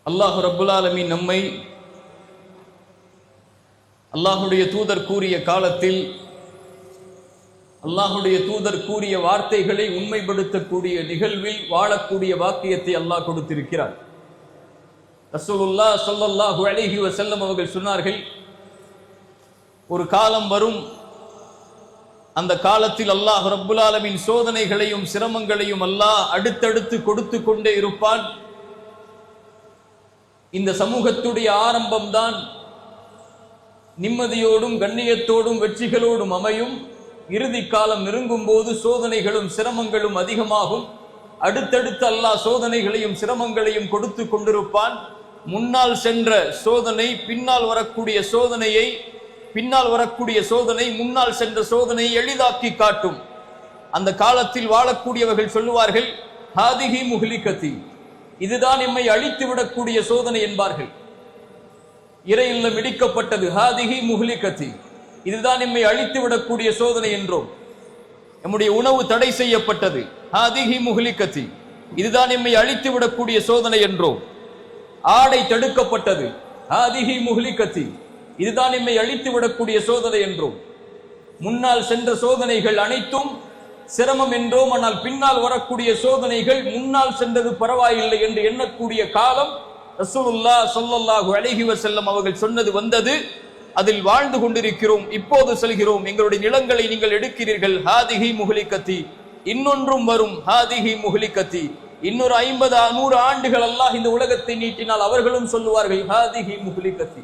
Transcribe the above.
அல்லாஹ் ரப்புல் ஆலமீன் நம்மை அல்லாஹுடைய தூதர் கூறிய காலத்தில் அல்லாஹுடைய தூதர் கூறிய வார்த்தைகளை உண்மைப்படுத்தக்கூடிய நிகழ்வில் வாழக்கூடிய வாக்கியத்தை அல்லாஹ் கொடுத்திருக்கிறார். ரசூலுல்லாஹ் ஸல்லல்லாஹு அலைஹி வஸல்லம் அவர்கள் சொன்னார்கள், ஒரு காலம் வரும், அந்த காலத்தில் அல்லாஹ் ரப்புல் ஆலமீன் சோதனைகளையும் சிரமங்களையும் அல்லாஹ் அடுத்தடுத்து கொடுத்து கொண்டே இருப்பான். இந்த சமூகத்துடைய ஆரம்பம்தான் நிம்மதியோடும் கண்ணியத்தோடும் வெற்றிகளோடும் அமையும். இறுதி காலம் நெருங்கும் போது சோதனைகளும் சிரமங்களும் அதிகமாகும். அடுத்தடுத்து அல்லாஹ் சோதனைகளையும் சிரமங்களையும் கொடுத்து கொண்டிருப்பான். முன்னால் சென்ற சோதனை பின்னால் வரக்கூடிய சோதனையை, பின்னால் வரக்கூடிய சோதனை முன்னால் சென்ற சோதனையை எளிதாக்கி காட்டும். அந்த காலத்தில் வாழக்கூடியவர்கள் சொல்லுவார்கள், ஹாதிஹி முஹ்லிகதி, இதுதான் எம்மை அழித்து விடக்கூடிய சோதனை என்பார்கள். இறை இல்லம் இடிக்கப்பட்டது, ஹாதிஹி முஹ்லிகதி, இதுதான் எம்மை அழித்து விடக்கூடிய சோதனை என்றோம். நம்முடைய உணவு தடை செய்யப்பட்டது, ஹாதிஹி முஹ்லிகதி, இதுதான் எம்மை அழித்து விடக்கூடிய சோதனை என்றோம். ஆடை தடுக்கப்பட்டது, ஹாதிஹி முஹ்லிகதி, இதுதான் எம்மை அழித்து விடக்கூடிய சோதனை என்றோம். முன்னால் சென்ற சோதனைகள் அனைத்தும் சிரமம் என்றோம். ஆனால் பின்னால் வரக்கூடிய சோதனைகள் முன்னால் சென்றது பரவாயில்லை என்று எண்ணக்கூடிய காலம் ரசூலுல்லாஹ் ஸல்லல்லாஹு அலைஹி வஸல்லம் அவர்கள் சொன்னது வந்தது. அதில் வாழ்ந்து கொண்டிருக்கிறோம். இப்போது செல்கிறோம். எங்களுடைய நிலங்களை நீங்கள் எடுக்கிறீர்கள், ஹாதிஹி முஹ்லிகதி. இன்னொன்றும் வரும், ஹாதிஹி முஹ்லிகதி. இன்னொரு 50-100 ஆண்டுகள் அல்லாஹ் இந்த உலகத்தை நீட்டினால் அவர்களும் சொல்லுவார்கள், ஹாதிஹி முஹ்லிகதி.